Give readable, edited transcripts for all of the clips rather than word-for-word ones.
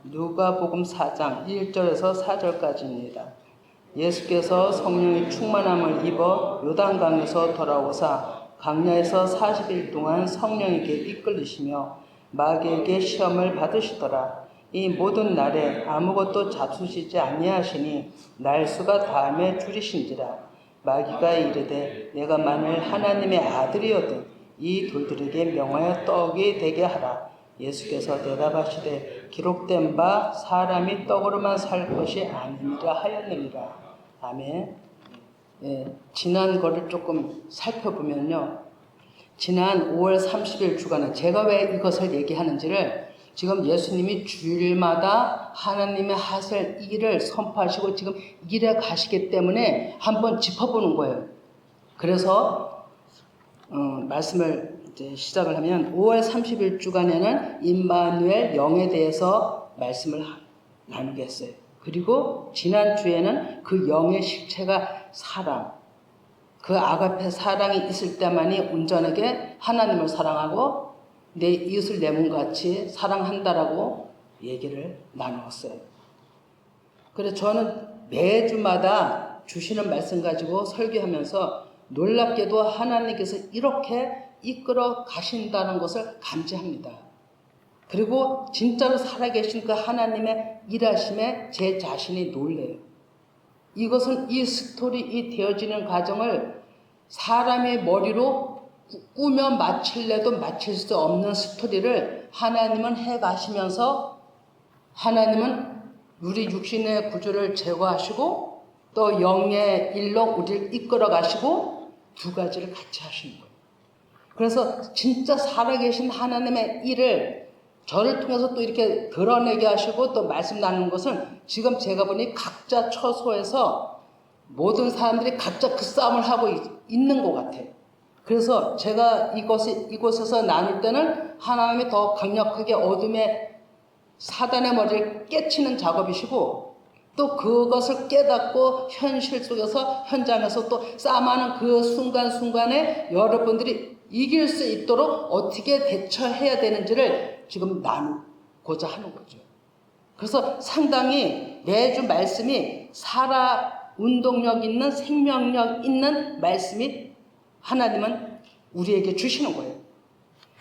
누가복음 4장 1절에서 4절까지입니다. 예수께서 성령의 충만함을 입어 요단강에서 돌아오사 광야에서 40일 동안 성령에게 이끌리시며 마귀에게 시험을 받으시더라. 이 모든 날에 아무것도 잡수시지 아니하시니 날수가 다음에 줄이신지라. 마귀가 이르되 내가 만일 하나님의 아들이거든 이 돌들에게 명하여 떡이 되게 하라. 예수께서 대답하시되 기록된 바 사람이 떡으로만 살 것이 아니니라 하였느니라. 아멘. 지난 거를 조금 살펴보면요. 지난 5월 30일 주간에 제가 왜 이것을 얘기하는지를 지금 예수님이 주일마다 하나님의 하실 일을 선포하시고 지금 일에 가시기 때문에 한번 짚어보는 거예요. 그래서 말씀을 이제 시작을 하면 5월 30일 주간에는 임마누엘 영에 대해서 말씀을 나누게 했어요. 그리고 지난주에는 그 영의 실체가 사랑, 그 아가페 사랑이 있을 때만이 온전하게 하나님을 사랑하고 내 이웃을 내 몸같이 사랑한다라고 얘기를 나누었어요. 그래서 저는 매주마다 주시는 말씀 가지고 설교하면서 놀랍게도 하나님께서 이렇게 이끌어 가신다는 것을 감지합니다. 그리고 진짜로 살아계신 그 하나님의 일하심에 제 자신이 놀래요. 이것은 이 스토리, 이 되어지는 과정을 사람의 머리로 꾸며 마칠래도 마칠 수 없는 스토리를 하나님은 해가시면서 하나님은 우리 육신의 구조를 제거하시고 또 영의 일로 우리를 이끌어 가시고 두 가지를 같이 하시는 거예요. 그래서 진짜 살아계신 하나님의 일을 저를 통해서 또 이렇게 드러내게 하시고 또 말씀 나누는 것은 지금 제가 보니 각자 처소에서 모든 사람들이 각자 그 싸움을 하고 있는 것 같아요. 그래서 제가 이곳에서 나눌 때는 하나님이 더 강력하게 어둠의 사단의 머리를 깨치는 작업이시고 또 그것을 깨닫고 현실 속에서 현장에서 또 싸움하는 그 순간순간에 여러분들이 이길 수 있도록 어떻게 대처해야 되는지를 지금 나누고자 하는 거죠. 그래서 상당히 매주 말씀이 운동력 있는 생명력 있는 말씀이 하나님은 우리에게 주시는 거예요.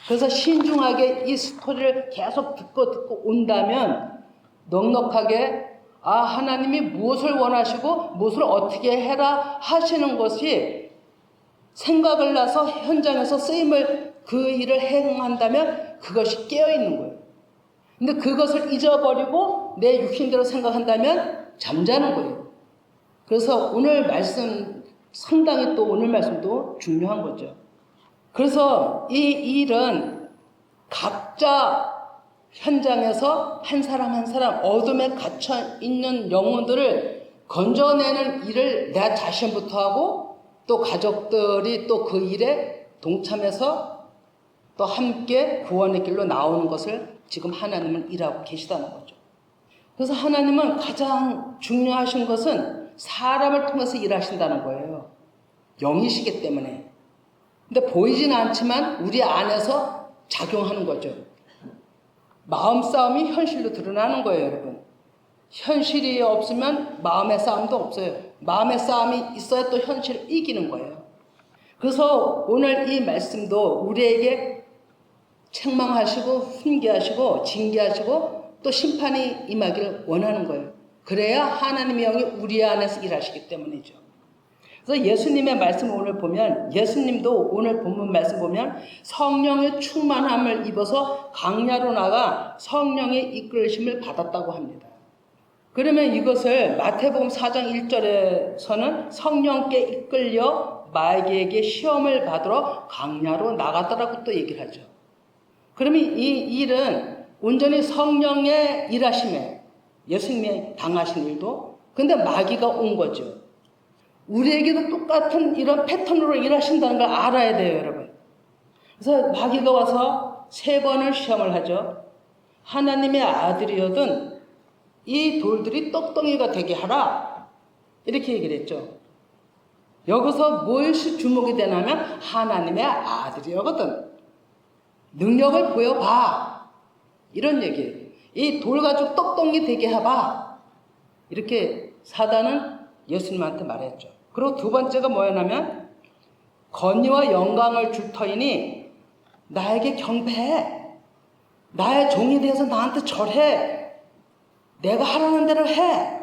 그래서 신중하게 이 스토리를 계속 듣고 온다면 넉넉하게 하나님이 무엇을 원하시고 무엇을 어떻게 해라 하시는 것이 생각을 나서 현장에서 그 일을 행한다면 그것이 깨어있는 거예요. 근데 그것을 잊어버리고 내 육신대로 생각한다면 잠자는 거예요. 그래서 오늘 말씀 상당히 또 오늘 말씀도 중요한 거죠. 그래서 이 일은 각자 현장에서 한 사람 한 사람 어둠에 갇혀 있는 영혼들을 건져내는 일을 내 자신부터 하고 또 가족들이 또 그 일에 동참해서 또 함께 구원의 길로 나오는 것을 지금 하나님은 일하고 계시다는 거죠. 그래서 하나님은 가장 중요하신 것은 사람을 통해서 일하신다는 거예요. 영이시기 때문에. 근데 보이진 않지만 우리 안에서 작용하는 거죠. 마음 싸움이 현실로 드러나는 거예요, 여러분. 현실이 없으면 마음의 싸움도 없어요. 마음의 싸움이 있어야 또 현실을 이기는 거예요. 그래서 오늘 이 말씀도 우리에게 책망하시고 훈계하시고 징계하시고 또 심판이 임하기를 원하는 거예요. 그래야 하나님의 영이 우리 안에서 일하시기 때문이죠. 그래서 예수님의 말씀 오늘 보면 예수님도 오늘 본문 말씀 보면 성령의 충만함을 입어서 광야로 나가 성령의 이끌심을 받았다고 합니다. 그러면 이것을 마태복음 4장 1절에서는 성령께 이끌려 마귀에게 시험을 받으러 광야로 나가더라고 또 얘기를 하죠. 그러면 이 일은 온전히 성령의 일하심에 예수님이 당하신 일도 근데 마귀가 온 거죠. 우리에게도 똑같은 이런 패턴으로 일하신다는 걸 알아야 돼요, 여러분. 그래서 마귀가 와서 3번을 시험을 하죠. 하나님의 아들이거든 이 돌들이 떡덩이가 되게 하라. 이렇게 얘기를 했죠. 여기서 무엇이 주목이 되냐면 하나님의 아들이거든. 능력을 보여봐. 이런 얘기예요. 이 돌 가지고 떡덩이 되게 해봐. 이렇게 사단은 예수님한테 말했죠. 그리고 두 번째가 뭐였냐면 권위와 영광을 줄 터이니 나에게 경배해. 나의 종이 되어서 나한테 절해. 내가 하라는 대로 해.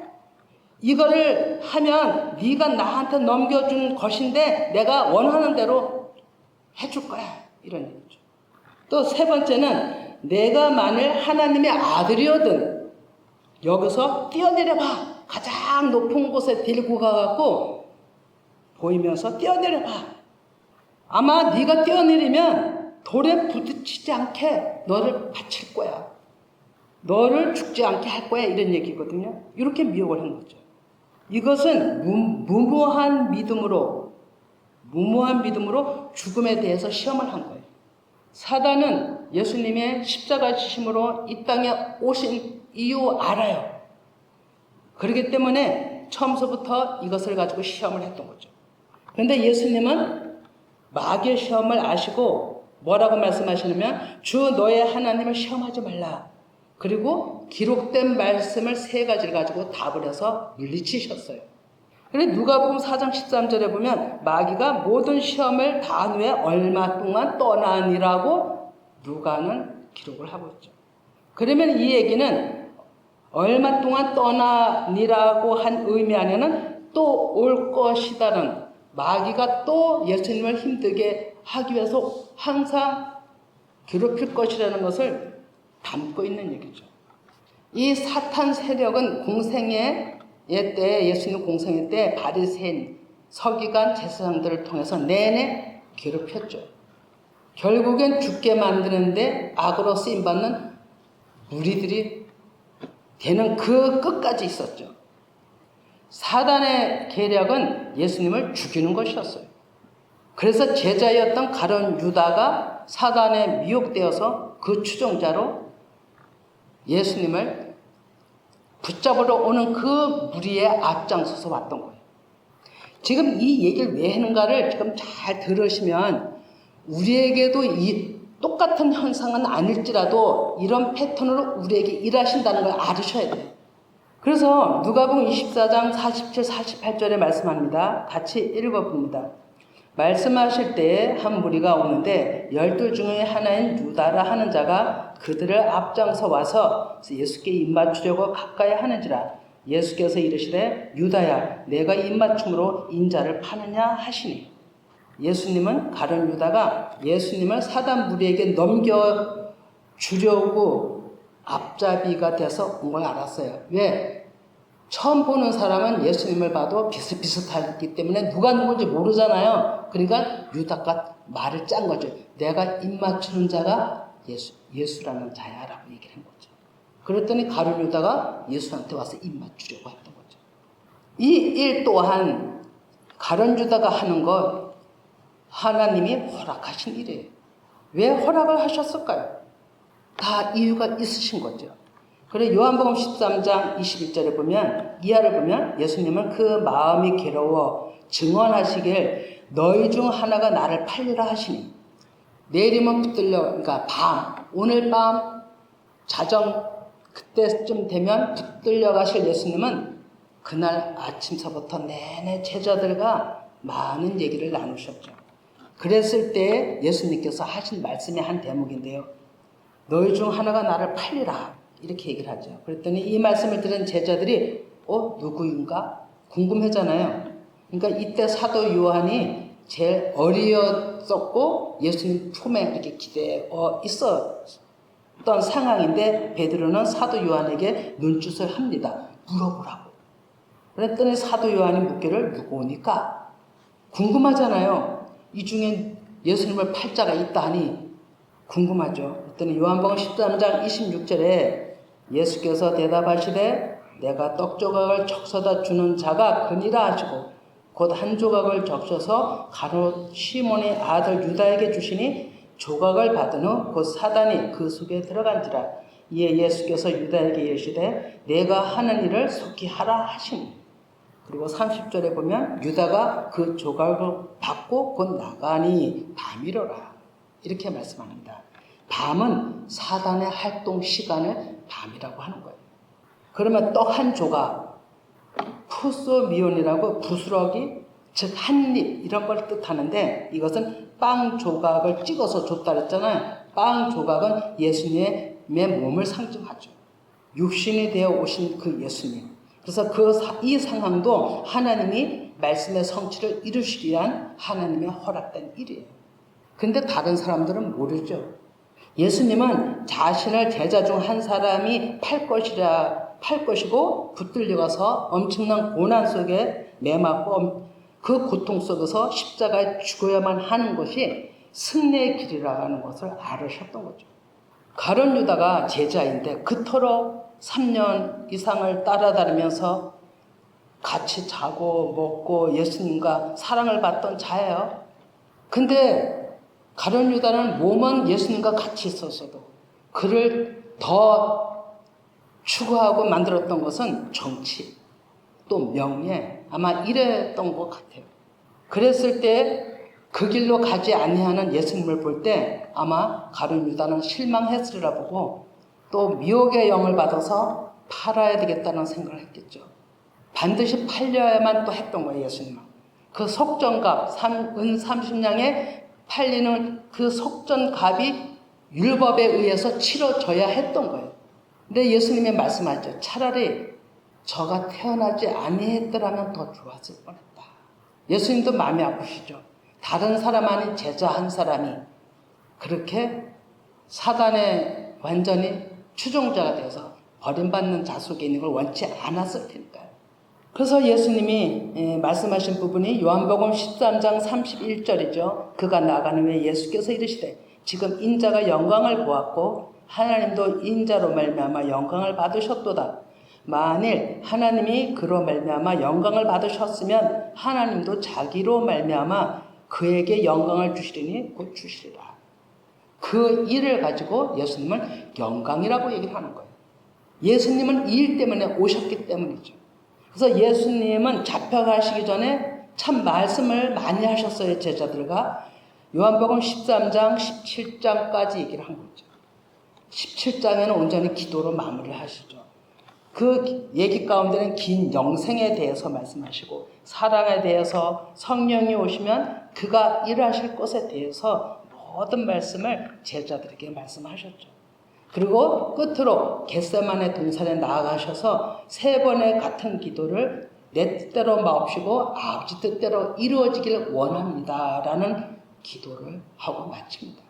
이거를 하면 네가 나한테 넘겨준 것인데 내가 원하는 대로 해줄 거야. 이런 얘기죠. 또 세 번째는 내가 만일 하나님의 아들이거든 여기서 뛰어내려봐. 가장 높은 곳에 데리고 가갖고 보이면서 뛰어내려봐. 아마 네가 뛰어내리면 돌에 부딪히지 않게 너를 바칠 거야. 너를 죽지 않게 할 거야. 이런 얘기거든요. 이렇게 미혹을 한 거죠. 이것은 무모한 믿음으로 죽음에 대해서 시험을 한 거예요. 사단은 예수님의 십자가 지심으로 이 땅에 오신 이유 알아요. 그렇기 때문에 처음서부터 이것을 가지고 시험을 했던 거죠. 그런데 예수님은 마귀의 시험을 아시고 뭐라고 말씀하시냐면 주 너의 하나님을 시험하지 말라. 그리고 기록된 말씀을 세 가지를 가지고 답을 해서 물리치셨어요. 그런데 누가복음 4장 13절에 보면 마귀가 모든 시험을 단 후에 얼마 동안 떠나니라고 누가는 기록을 하고 있죠. 그러면 이 얘기는 얼마 동안 떠나니라고 한 의미 안에는 또 올 것이다는 마귀가 또 예수님을 힘들게 하기 위해서 항상 괴롭힐 것이라는 것을 담고 있는 얘기죠. 이 사탄 세력은 공생의 때 예수님 공생의 때 바리새인, 서기관, 제사장들을 통해서 내내 괴롭혔죠. 결국엔 죽게 만드는데 악으로 쓰임받는 무리들이 되는 그 끝까지 있었죠. 사단의 계략은 예수님을 죽이는 것이었어요. 그래서 제자였던 가룟 유다가 사단에 미혹되어서 그 추종자로 예수님을 붙잡으러 오는 그 무리에 앞장서서 왔던 거예요. 지금 이 얘기를 왜 하는가를 지금 잘 들으시면 우리에게도 이 똑같은 현상은 아닐지라도 이런 패턴으로 우리에게 일하신다는 걸 알으셔야 돼요. 그래서 누가복음 24장 47, 48절에 말씀합니다. 같이 읽어봅니다. 말씀하실 때에 한 무리가 오는데 12 중에 하나인 유다라 하는 자가 그들을 앞장서 와서 예수께 입맞추려고 가까이 하는지라 예수께서 이르시되 유다야 내가 입맞춤으로 인자를 파느냐 하시니 예수님은 가룟 유다가 예수님을 사단 무리에게 넘겨주려고 앞잡이가 돼서 온 걸 알았어요. 왜? 처음 보는 사람은 예수님을 봐도 비슷비슷하기 때문에 누가 누군지 모르잖아요. 그러니까 유다가 말을 짠 거죠. 내가 입맞추는 자가 예수라는 자야 라고 얘기를 한 거죠. 그랬더니 가룟 유다가 예수한테 와서 입맞추려고 했던 거죠. 이 일 또한 가룟 유다가 하는 거 하나님이 허락하신 일이에요. 왜 허락을 하셨을까요? 다 이유가 있으신 거죠. 그래 요한복음 13장 21절에 보면 이하를 보면 예수님은 그 마음이 괴로워 증언하시길 너희 중 하나가 나를 팔리라 하시니 내일이면 붙들려 그러니까 오늘 밤 자정 그때쯤 되면 붙들려 가실 예수님은 그날 아침서부터 내내 제자들과 많은 얘기를 나누셨죠. 그랬을 때 예수님께서 하신 말씀이 한 대목인데요. 너희 중 하나가 나를 팔리라 이렇게 얘기를 하죠. 그랬더니 이 말씀을 들은 제자들이 누구인가 궁금하잖아요. 그러니까 이때 사도 요한이 제일 어리었었고 예수님 품에 이렇게 기대어 있었던 상황인데 베드로는 사도 요한에게 눈짓을 합니다. 물어보라고. 그랬더니 사도 요한이 묻기를 누구니까 궁금하잖아요. 이 중에 예수님을 팔 자가 있다 하니 궁금하죠. 그랬더니 요한복음 13장 26절에 예수께서 대답하시되 내가 떡 조각을 적셔다 주는 자가 그니라 하시고 곧 한 조각을 적셔서 가룟 시몬의 아들 유다에게 주시니 조각을 받은 후 곧 사단이 그 속에 들어간지라. 이에 예수께서 유다에게 이르시되 내가 하는 일을 속히 하라 하시니 그리고 30절에 보면 유다가 그 조각을 받고 곧 나가니 밤이로라 이렇게 말씀합니다. 밤은 사단의 활동 시간을 밤이라고 하는 거예요. 그러면 떡 한 조각, 푸소미온이라고 부스러기, 즉 한 입 이런 걸 뜻하는데 이것은 빵 조각을 찍어서 줬다 그랬잖아요. 빵 조각은 예수님의 몸을 상징하죠. 육신이 되어 오신 그 예수님. 그래서 이 상황도 하나님이 말씀의 성취를 이루시기 위한 하나님의 허락된 일이에요. 근데 다른 사람들은 모르죠. 예수님은 자신을 제자 중 한 사람이 팔 것이고 붙들려 가서 엄청난 고난 속에 매맞고 그 고통 속에서 십자가에 죽어야만 하는 것이 승리의 길이라는 것을 알으셨던 거죠. 가룟 유다가 제자인데 그토록 3년 이상을 따라다니면서 같이 자고 먹고 예수님과 사랑을 받던 자예요. 근데 가룟 유다는 몸은 예수님과 같이 있었어도 그를 더 추구하고 만들었던 것은 정치, 또 명예, 아마 이랬던 것 같아요. 그랬을 때 그 길로 가지 아니하는 예수님을 볼 때 아마 가룟 유다는 실망했으리라 보고 또 미혹의 영을 받아서 팔아야 되겠다는 생각을 했겠죠. 반드시 팔려야만 또 했던 거예요, 예수님은. 그 속전값, 은 30냥에 팔리는 그 속전값이 율법에 의해서 치러져야 했던 거예요. 근데 예수님이 말씀하죠. 차라리 저가 태어나지 아니했더라면 더 좋았을 뻔했다. 예수님도 마음이 아프시죠. 다른 사람 아닌 제자 한 사람이 그렇게 사단의 완전히 추종자가 되어서 버림받는 자 속에 있는 걸 원치 않았을 테니까요. 그래서 예수님이 말씀하신 부분이 요한복음 13장 31절이죠. 그가 나가는 후에 예수께서 이르시되 지금 인자가 영광을 보았고 하나님도 인자로 말미암아 영광을 받으셨도다. 만일 하나님이 그로 말미암아 영광을 받으셨으면 하나님도 자기로 말미암아 그에게 영광을 주시리니 곧 주시리라. 그 일을 가지고 예수님은 영광이라고 얘기를 하는 거예요. 예수님은 이 일 때문에 오셨기 때문이죠. 그래서 예수님은 잡혀가시기 전에 참 말씀을 많이 하셨어요. 제자들과. 요한복음 13장 17장까지 얘기를 한 거죠. 17장에는 온전히 기도로 마무리를 하시죠. 그 얘기 가운데는 긴 영생에 대해서 말씀하시고 사랑에 대해서 성령이 오시면 그가 일하실 것에 대해서 모든 말씀을 제자들에게 말씀하셨죠. 그리고 끝으로 겟세마네 동산에 나아가셔서 3번의 같은 기도를 내 뜻대로 마옵시고 아버지 뜻대로 이루어지길 원합니다 라는 기도를 하고 마칩니다.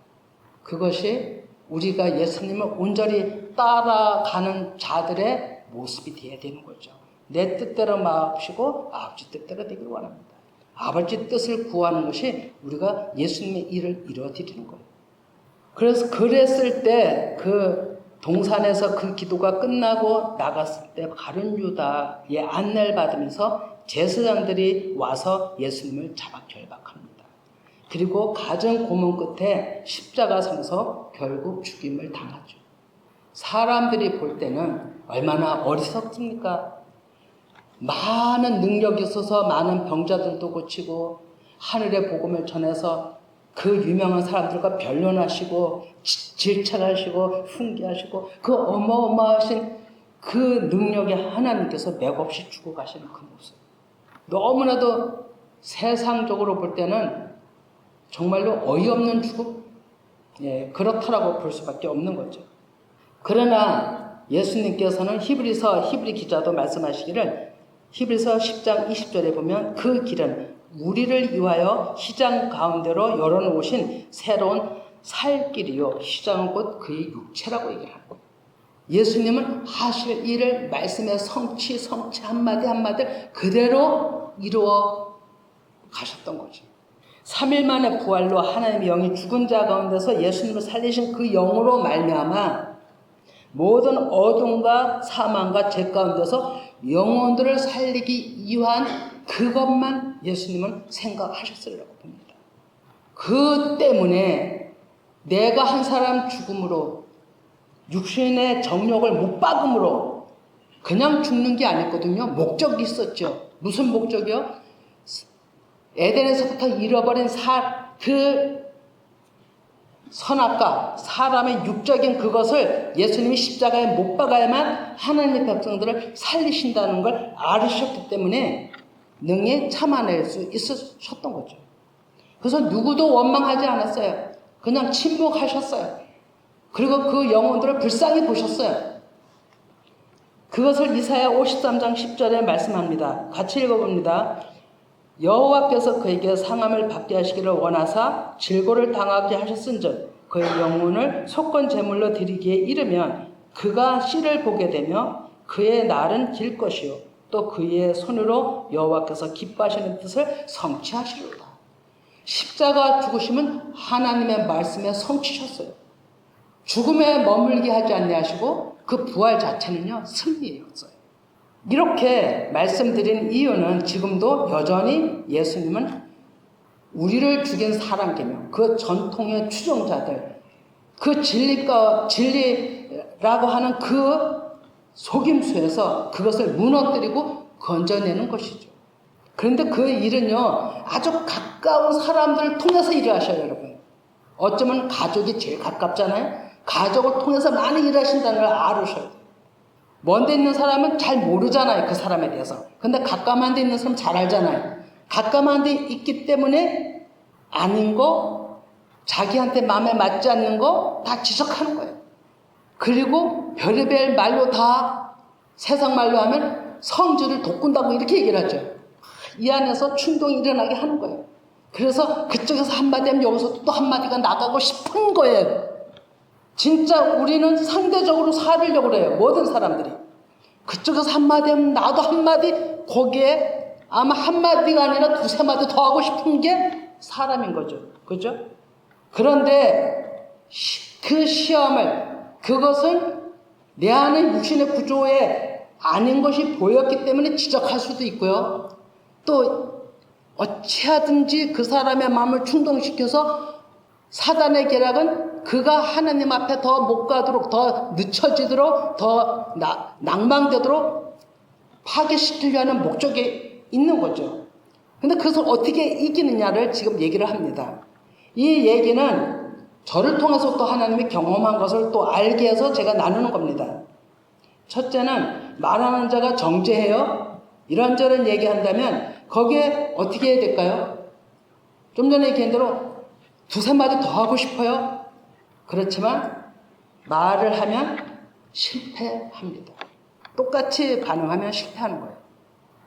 그것이 우리가 예수님을 온전히 따라가는 자들의 모습이 되어야 되는 거죠. 내 뜻대로 마옵시고 아버지 뜻대로 되길 원합니다. 아버지 뜻을 구하는 것이 우리가 예수님의 일을 이루어드리는 거예요. 그래서 그랬을 때 그 동산에서 그 기도가 끝나고 나갔을 때 가룟 유다의 안내를 받으면서 제사장들이 와서 예수님을 잡아 결박합니다. 그리고 가정 고문 끝에 십자가 상서 결국 죽임을 당하죠. 사람들이 볼 때는 얼마나 어리석습니까? 많은 능력이 있어서 많은 병자들도 고치고 하늘의 복음을 전해서 그 유명한 사람들과 변론하시고 질책하시고 훈계하시고 그 어마어마하신 그 능력에 하나님께서 맥없이 주고 가시는 그 모습. 너무나도 세상적으로 볼 때는 정말로 어이없는 죽음? 그렇다라고 볼 수밖에 없는 거죠. 그러나 예수님께서는 히브리 기자도 말씀하시기를 히브리서 10장 20절에 보면 그 길은 우리를 위하여 시장 가운데로 열어놓으신 새로운 살 길이요. 시장은 곧 그의 육체라고 얘기를 하고 예수님은 하실 일을 말씀의 성취 한마디 한마디를 그대로 이루어 가셨던 거죠. 3일 만에 부활로 하나님의 영이 죽은 자 가운데서 예수님을 살리신 그 영으로 말미암아 모든 어둠과 사망과 죄 가운데서 영혼들을 살리기 위한 그것만 예수님은 생각하셨으리라고 봅니다. 그 때문에 내가 한 사람 죽음으로 육신의 정욕을 못 박음으로 그냥 죽는 게 아니거든요. 목적이 있었죠. 무슨 목적이요? 에덴에서부터 잃어버린 그 선악과 사람의 육적인 그것을 예수님이 십자가에 못 박아야만 하나님의 백성들을 살리신다는 걸 알으셨기 때문에 능히 참아낼 수 있으셨던 거죠. 그래서 누구도 원망하지 않았어요. 그냥 침묵하셨어요. 그리고 그 영혼들을 불쌍히 보셨어요. 그것을 이사야 53장 10절에 말씀합니다. 같이 읽어봅니다. 여호와께서 그에게 상함을 받게 하시기를 원하사 질고를 당하게 하셨은즉 그의 영혼을 속건 제물로 드리기에 이르면 그가 씨를 보게 되며 그의 날은 길 것이요 또 그의 손으로 여호와께서 기뻐하시는 뜻을 성취하시리로다. 십자가 죽으심은 하나님의 말씀에 성취셨어요. 죽음에 머물게 하지 아니하시고 그 부활 자체는요 승리였어요. 이렇게 말씀드린 이유는 지금도 여전히 예수님은 우리를 죽인 사람개명, 그 전통의 추종자들, 그 진리라고 하는 그 속임수에서 그것을 무너뜨리고 건져내는 것이죠. 그런데 그 일은요 아주 가까운 사람들을 통해서 일을 하셔요, 여러분. 어쩌면 가족이 제일 가깝잖아요. 가족을 통해서 많이 일하신다는 걸 알으셔야 돼요. 먼 데 있는 사람은 잘 모르잖아요, 그 사람에 대해서. 근데 가까운 데 있는 사람은 잘 알잖아요. 가까운 데 있기 때문에 아닌 거, 자기한테 마음에 맞지 않는 거 다 지적하는 거예요. 그리고 별의별 말로 다 세상 말로 하면 성질을 돋군다고 이렇게 얘기를 하죠. 이 안에서 충동이 일어나게 하는 거예요. 그래서 그쪽에서 한마디 하면 여기서 또 한마디가 나가고 싶은 거예요. 진짜 우리는 상대적으로 살으려고 그래요. 모든 사람들이. 그쪽에서 한마디 하면 나도 한마디, 거기에 아마 한마디가 아니라 두세 마디 더 하고 싶은 게 사람인 거죠. 그죠? 그런데 그 시험을, 그것은 내 안의 육신의 구조에 아닌 것이 보였기 때문에 지적할 수도 있고요. 또 어찌하든지 그 사람의 마음을 충동시켜서 사단의 계략은 그가 하나님 앞에 더 못 가도록, 더 늦춰지도록, 더 낭망되도록 파괴시키려는 목적이 있는 거죠. 근데 그것을 어떻게 이기느냐를 지금 얘기를 합니다. 이 얘기는 저를 통해서 또 하나님이 경험한 것을 또 알게 해서 제가 나누는 겁니다. 첫째는 말하는 자가 정죄해요. 이런저런 얘기한다면 거기에 어떻게 해야 될까요? 좀 전에 얘기한 대로 두세 마디 더 하고 싶어요. 그렇지만 말을 하면 실패합니다. 똑같이 반응하면 실패하는 거예요.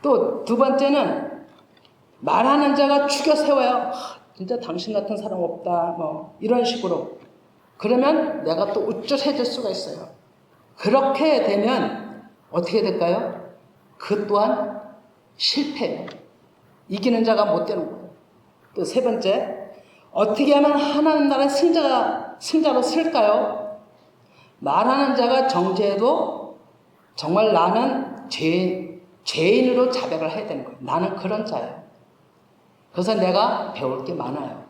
또 두 번째는 말하는 자가 추겨 세워요. 진짜 당신 같은 사람 없다. 뭐 이런 식으로. 그러면 내가 또 우쭐해질 수가 있어요. 그렇게 되면 어떻게 될까요? 그 또한 실패예요. 이기는 자가 못 되는 거예요. 또 세 번째, 어떻게 하면 하나님 나라의 승자로 쓸까요? 말하는 자가 정죄해도 정말 나는 죄인으로 자백을 해야 되는 거예요. 나는 그런 자예요. 그래서 내가 배울 게 많아요.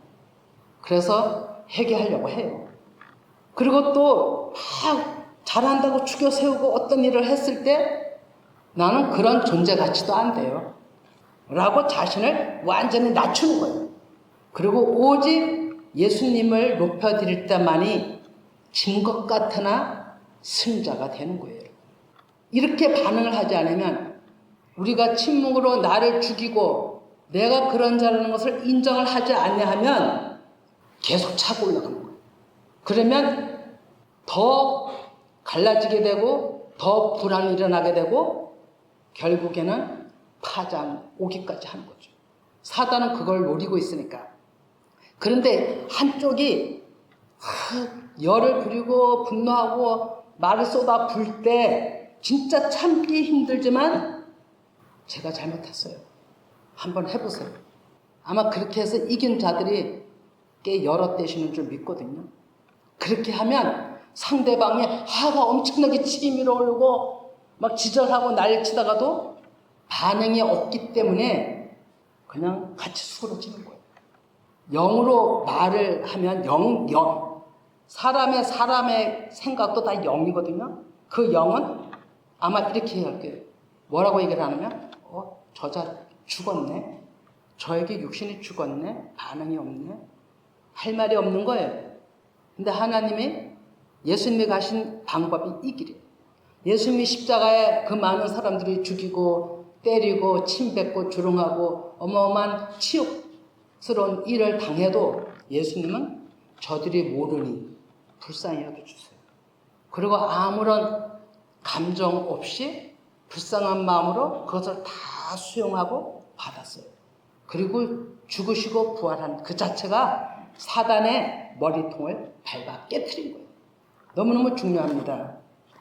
그래서 회개하려고 해요. 그리고 또 막 잘한다고 추겨 세우고 어떤 일을 했을 때 나는 그런 존재 가치도 안 돼요. 라고 자신을 완전히 낮추는 거예요. 그리고 오직 예수님을 높여드릴 때만이 진 것 같으나 승자가 되는 거예요. 이렇게 반응을 하지 않으면 우리가 침묵으로 나를 죽이고 내가 그런 자라는 것을 인정을 하지 않냐하면 계속 차고 올라가는 거예요. 그러면 더 갈라지게 되고 더 불안이 일어나게 되고 결국에는 파장 오기까지 하는 거죠. 사단은 그걸 노리고 있으니까. 그런데 한쪽이 열을 부리고 분노하고 말을 쏟아 불 때 진짜 참기 힘들지만 제가 잘못했어요. 한번 해보세요. 아마 그렇게 해서 이긴 자들이 꽤 여럿 되시는 줄 믿거든요. 그렇게 하면 상대방이 화가 엄청나게 치밀어 오르고 막 지절하고 난리치다가도 반응이 없기 때문에 그냥 같이 수그러지는 거예요. 영으로 말을 하면 사람의 생각도 다 영이거든요. 그 영은 아마 이렇게 할게요. 뭐라고 얘기를 하냐면 저자 죽었네. 저에게 육신이 죽었네. 반응이 없네. 할 말이 없는 거예요. 근데 하나님이 예수님이 가신 방법이 이 길이에요. 예수님이 십자가에 그 많은 사람들이 죽이고 때리고 침뱉고 주름하고 어마어마한 치욕스러운 일을 당해도 예수님은 저들이 모르니 불쌍히 여겨주세요. 그리고 아무런 감정 없이 불쌍한 마음으로 그것을 다 수용하고 받았어요. 그리고 죽으시고 부활한 그 자체가 사단의 머리통을 밟아 깨트린 거예요. 너무너무 중요합니다.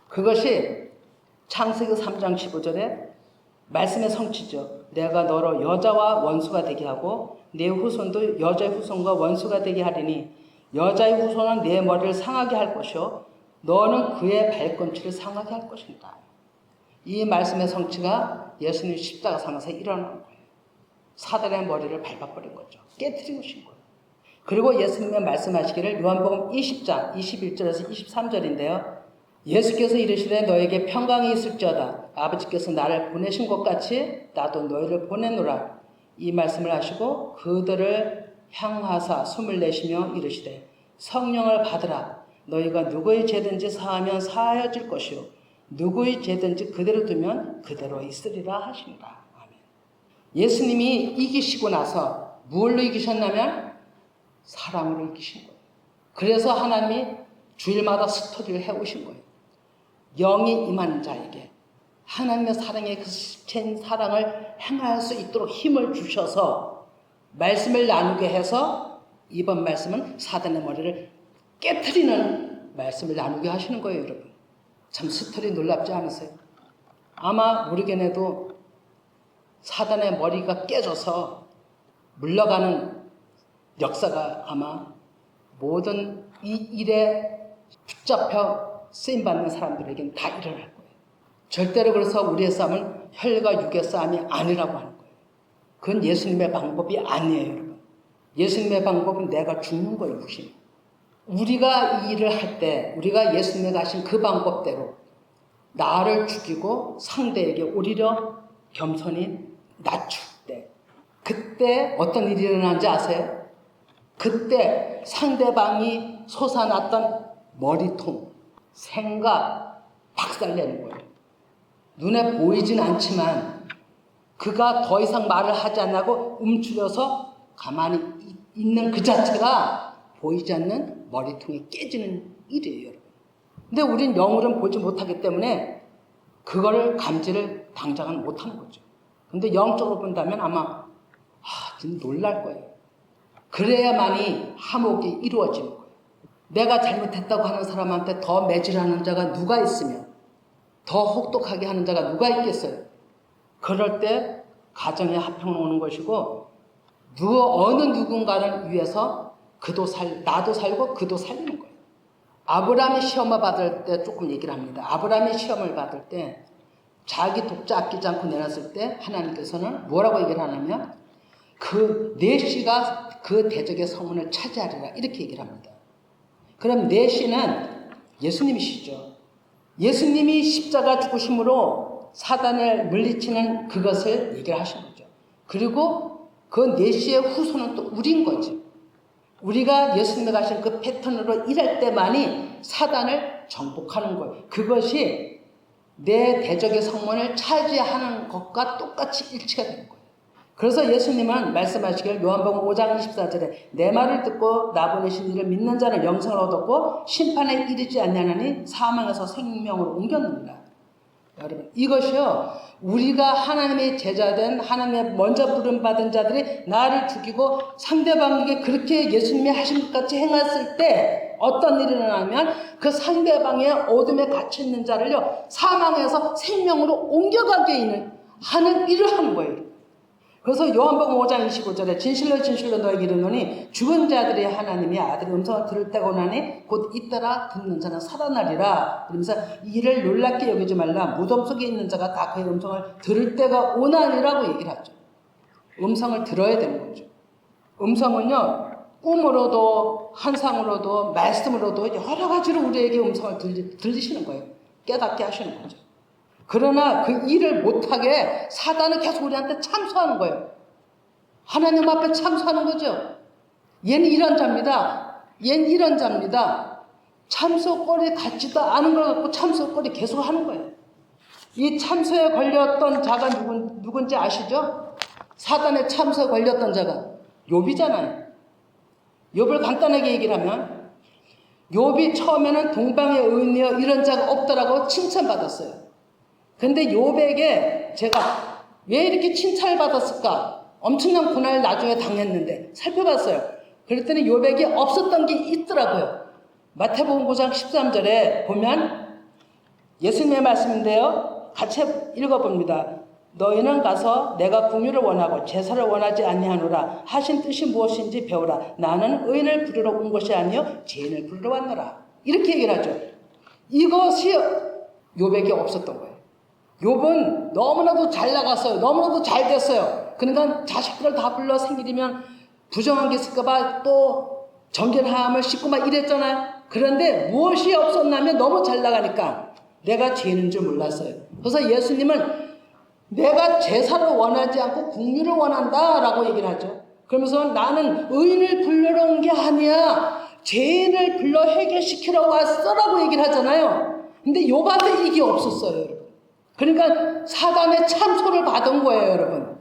그것이 창세기 3장 15절에 말씀의 성취죠. 내가 너로 여자와 원수가 되게 하고 내 후손도 여자의 후손과 원수가 되게 하리니 여자의 후손은 내 머리를 상하게 할 것이요 너는 그의 발꿈치를 상하게 할 것이다. 이 말씀의 성취가 예수님 십자가 상에서 일어난 거예요. 사단의 머리를 밟아버린 거죠. 깨트리고 오신 거예요. 그리고 예수님의 말씀하시기를 요한복음 20장 21절에서 23절인데요. 예수께서 이르시되 너에게 평강이 있을지어다. 아버지께서 나를 보내신 것 같이 나도 너희를 보내노라. 이 말씀을 하시고 그들을 향하사 숨을 내쉬며 이르시되 성령을 받으라. 너희가 누구의 죄든지 사하면 사하여질 것이요 누구의 죄든지 그대로 두면 그대로 있으리라 하시니라. 아멘. 예수님이 이기시고 나서 무엇로 이기셨냐면 사랑으로 이기신 거예요. 그래서 하나님이 주일마다 스토리를 해오신 거예요. 영이 임하는 자에게 하나님의 사랑의 그 실체인 사랑을 행할 수 있도록 힘을 주셔서 말씀을 나누게 해서 이번 말씀은 사단의 머리를 깨트리는 말씀을 나누게 하시는 거예요. 여러분 참 스토리 놀랍지 않으세요? 아마 모르겠네도 사단의 머리가 깨져서 물러가는 역사가 아마 모든 이 일에 붙잡혀 쓰임받는 사람들에게는 다 일어날 거예요. 절대로 그래서 우리의 싸움은 혈과 육의 싸움이 아니라고 하는 거예요. 그건 예수님의 방법이 아니에요. 여러분 예수님의 방법은 내가 죽는 거예요. 육신. 우리가 이 일을 할 때 우리가 예수님이 가신 그 방법대로 나를 죽이고 상대에게 오히려 겸손히 낮출 때 그때 어떤 일이 일어나는지 아세요? 그때 상대방이 솟아났던 머리통, 생각, 박살내는 거예요. 눈에 보이진 않지만 그가 더 이상 말을 하지 않고 움츠려서 가만히 있는 그 자체가 보이지 않는 머리통이 깨지는 일이에요. 여러분. 근데 우린 영으로는 보지 못하기 때문에 그거를 감지를 당장은 못하는 거죠. 근데 영적으로 본다면 아마 좀 놀랄 거예요. 그래야만이 화목이 이루어지는 거예요. 내가 잘못했다고 하는 사람한테 더 매질하는 자가 누가 있으며 더 혹독하게 하는 자가 누가 있겠어요. 그럴 때 가정에 화평은 오는 것이고 어느 누군가를 위해서 나도 살고 그도 살리는 거예요. 아브라함이 시험을 받을 때 조금 얘기를 합니다. 아브라함이 시험을 받을 때 자기 독자 아끼지 않고 내놨을 때 하나님께서는 뭐라고 얘기를 하냐면 그 넷이가 그 대적의 성문을 차지하리라 이렇게 얘기를 합니다. 그럼 넷이는 예수님이시죠. 예수님이 십자가 죽으심으로 사단을 물리치는 그것을 얘기를 하신 거죠. 그리고 그 넷의 후손은 또 우리인 거죠. 우리가 예수님이 가신 그 패턴으로 일할 때만이 사단을 정복하는 거예요. 그것이 내 대적의 성문을 차지하는 것과 똑같이 일치가 되는 거예요. 그래서 예수님은 말씀하시길 요한복음 5장 24절에 내 말을 듣고 나 보내신 이를 믿는 자는 영생을 얻었고 심판에 이르지 아니하나니 사망에서 생명으로 옮겼느니라. 여러분 이것이요 우리가 하나님의 제자된 하나님의 먼저 부름받은 자들이 나를 죽이고 상대방에게 그렇게 예수님이 하신 것 같이 행했을 때 어떤 일이 일어나면 그 상대방의 어둠에 갇혀있는 자를요 사망에서 생명으로 옮겨가게 하는 일을 하는 거예요. 그래서 요한복음 5장 25절에 진실로 진실로 너에게 이르노니 죽은 자들이 하나님의 아들의 음성을 들을 때가 오나니 곧 잇따라 듣는 자는 살아나리라. 그러면서 이를 놀랍게 여기지 말라. 무덤 속에 있는 자가 다 그의 음성을 들을 때가 오나니라고 얘기를 하죠. 음성을 들어야 되는 거죠. 음성은요 꿈으로도 환상으로도 말씀으로도 여러 가지로 우리에게 음성을 들리시는 거예요. 깨닫게 하시는 거죠. 그러나 그 일을 못하게 사단은 계속 우리한테 참소하는 거예요. 하나님 앞에 참소하는 거죠. 얘는 이런 자입니다. 얜 이런 자입니다. 참소거리 같지도 않은 걸 갖고 참소거리 계속 하는 거예요. 이 참소에 걸렸던 자가 누군지 아시죠? 사단의 참소에 걸렸던 자가 욥이잖아요. 욥을 간단하게 얘기를 하면 욥이 처음에는 동방의 의인이여 이런 자가 없더라고 칭찬받았어요. 근데 욥에게 제가 왜 이렇게 칭찬을 받았을까? 엄청난 고난을 나중에 당했는데 살펴봤어요. 그랬더니 욥에게 없었던 게 있더라고요. 마태복음 9장 13절에 보면 예수님의 말씀인데요. 같이 읽어봅니다. 너희는 가서 내가 긍휼을 원하고 제사를 원하지 아니하노라 하신 뜻이 무엇인지 배우라. 나는 의인을 부르러 온 것이 아니요 죄인을 부르러 왔노라. 이렇게 얘기를 하죠. 이것이 욥에게 없었던 거예요. 욥은 너무나도 잘 나갔어요. 너무나도 잘 됐어요. 그러니까 자식들을 다 불러 생기면 부정한 게 있을까 봐 또 정결함을 씻고 막 이랬잖아요. 그런데 무엇이 없었냐면 너무 잘 나가니까 내가 죄인인 줄 몰랐어요. 그래서 예수님은 내가 제사를 원하지 않고 긍휼을 원한다라고 얘기를 하죠. 그러면서 나는 의인을 불러러 온 게 아니야. 죄인을 불러 해결시키러 왔어라고 얘기를 하잖아요. 근데 욥한테 이게 없었어요, 여러분. 그러니까 사단의 참소를 받은 거예요, 여러분.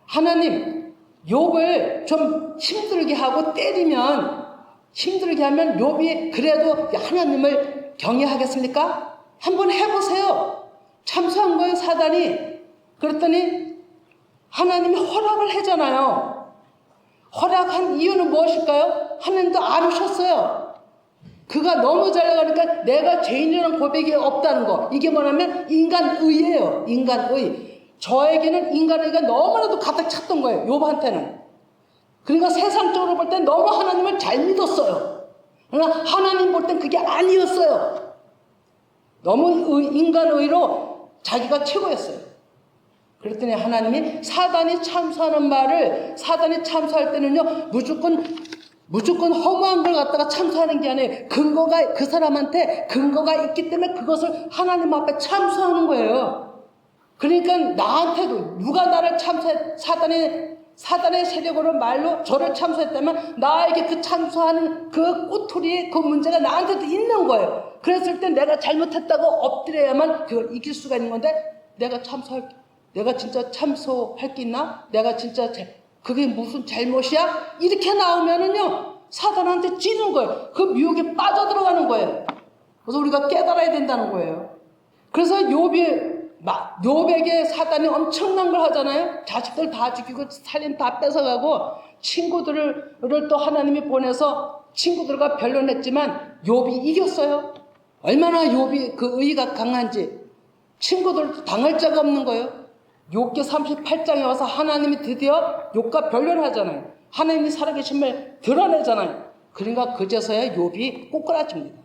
하나님, 욥을 좀 힘들게 하고 때리면, 힘들게 하면 욥이 그래도 하나님을 경외하겠습니까? 한번 해보세요. 참소한 거예요, 사단이. 그랬더니 하나님이 허락을 하잖아요. 허락한 이유는 무엇일까요? 하나님도 알으셨어요. 그가 너무 잘 나가니까 내가 죄인이라는 고백이 없다는 거. 이게 뭐냐면 인간의예요. 인간의. 저에게는 인간의가 너무나도 가득 찼던 거예요. 욥한테는. 그러니까 세상적으로 볼 땐 너무 하나님을 잘 믿었어요. 그러나 하나님 볼 땐 그게 아니었어요. 너무 인간의로 자기가 최고였어요. 그랬더니 하나님이 사단이 참소하는 말을 사단이 참소할 때는요 무조건 허무한 걸 갖다가 참소하는 게 아니에요. 근거가 그 사람한테 근거가 있기 때문에 그것을 하나님 앞에 참소하는 거예요. 그러니까 나한테도 누가 나를 참소해 사단의 세력으로 말로 저를 참소했다면 나에게 그 참소하는 그 꼬투리 그 문제가 나한테도 있는 거예요. 그랬을 때 내가 잘못했다고 엎드려야만 그걸 이길 수가 있는 건데 내가 진짜 참소할 게 있나? 내가 진짜 그게 무슨 잘못이야? 이렇게 나오면은요 사단한테 찌는 거예요. 그 미혹에 빠져들어가는 거예요. 그래서 우리가 깨달아야 된다는 거예요. 그래서 욥에게 사단이 엄청난 걸 하잖아요. 자식들 다 죽이고 살림 다 뺏어가고 친구들을 또 하나님이 보내서 친구들과 변론했지만 욥이 이겼어요. 얼마나 욥이 그 의의가 강한지 친구들도 당할 자가 없는 거예요. 욥기 38장에 와서 하나님이 드디어 욥과 변론하잖아요. 하나님이 살아계심을 드러내잖아요. 그러니까 그제서야 욥이 꼬꾸라집니다.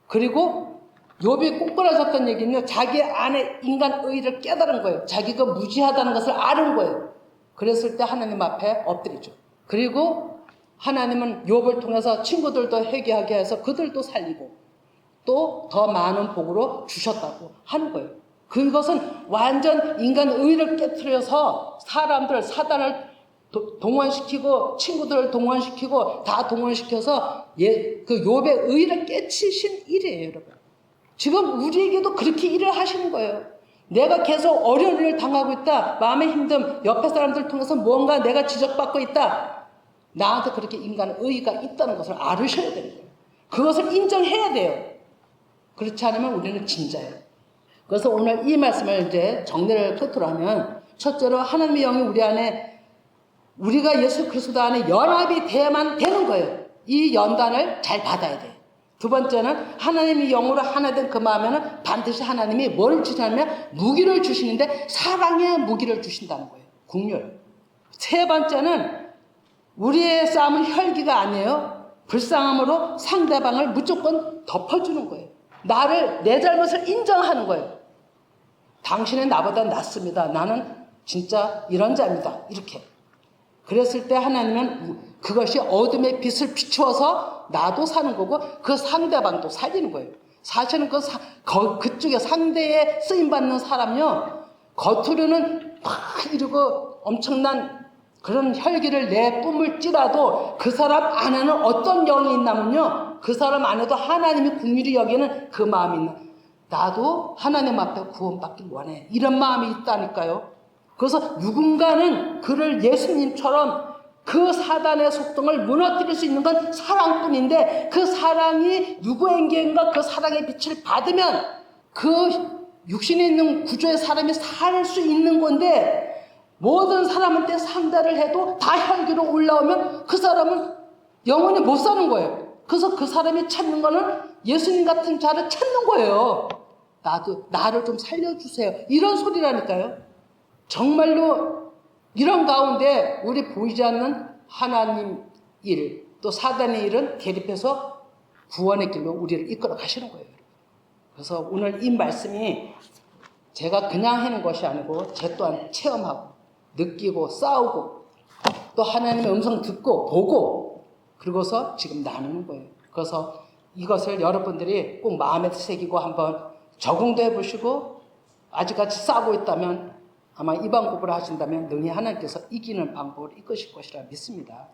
그리고 욥이 꼬꾸라졌던 얘기는요. 자기 안에 인간 의의를 깨달은 거예요. 자기가 무지하다는 것을 아는 거예요. 그랬을 때 하나님 앞에 엎드리죠. 그리고 하나님은 욥을 통해서 친구들도 회개하게 해서 그들도 살리고 또 더 많은 복으로 주셨다고 하는 거예요. 그것은 완전 인간 의의를 깨트려서 사단을 동원시키고 친구들을 동원시키고 다 동원시켜서 그 욥의 의의를 깨치신 일이에요, 여러분. 지금 우리에게도 그렇게 일을 하시는 거예요. 내가 계속 어려운 일을 당하고 있다. 마음의 힘듦, 옆에 사람들 통해서 뭔가 내가 지적받고 있다. 나한테 그렇게 인간 의의가 있다는 것을 알으셔야 되는 거예요. 그것을 인정해야 돼요. 그렇지 않으면 우리는 진짜예요. 그래서 오늘 이 말씀을 이제 정리를 끝으로 하면 첫째로 하나님의 영이 우리 안에 우리가 예수 그리스도 안에 연합이 돼야만 되는 거예요. 이 연단을 잘 받아야 돼요. 두 번째는 하나님의 영으로 하나 된 그 마음에는 반드시 하나님이 뭘 주시냐면 무기를 주시는데 사랑의 무기를 주신다는 거예요. 긍휼. 세 번째는 우리의 싸움은 혈기가 아니에요. 불쌍함으로 상대방을 무조건 덮어주는 거예요. 내 잘못을 인정하는 거예요. 당신은 나보다 낫습니다. 나는 진짜 이런 자입니다. 이렇게. 그랬을 때 하나님은 그것이 어둠의 빛을 비추어서 나도 사는 거고 그 상대방도 살리는 거예요. 사실은 그쪽에 상대에 쓰임받는 사람요. 겉으로는 막 이러고 엄청난 그런 혈기를 내뿜을지라도 그 사람 안에는 어떤 영이 있냐면요, 그 사람 안에도 하나님이 긍휼히 여기는 그 마음이 있는, 나도 하나님 앞에 구원받길 원해, 이런 마음이 있다니까요. 그래서 누군가는 그를 예수님처럼 그 사단의 속성을 무너뜨릴 수 있는 건 사랑뿐인데, 그 사랑이 누구에게인가 그 사랑의 빛을 받으면 그 육신에 있는 구조의 사람이 살 수 있는 건데, 모든 사람한테 상대를 해도 다 혈기로 올라오면 그 사람은 영원히 못 사는 거예요. 그래서 그 사람이 찾는 거는 예수님 같은 자를 찾는 거예요. 나를 좀 살려주세요, 이런 소리라니까요. 정말로 이런 가운데 우리 보이지 않는 하나님 일, 또 사단의 일은 대립해서 구원의 길로 우리를 이끌어 가시는 거예요. 그래서 오늘 이 말씀이 제가 그냥 하는 것이 아니고 제 또한 체험하고 느끼고 싸우고 또 하나님의 음성 듣고 보고 그러고서 지금 나누는 거예요. 그래서 이것을 여러분들이 꼭 마음에 새기고 한번 적응도 해보시고, 아직까지 싸우고 있다면 아마 이 방법을 하신다면 능히 하나님께서 이기는 방법을 이끄실 것이라 믿습니다.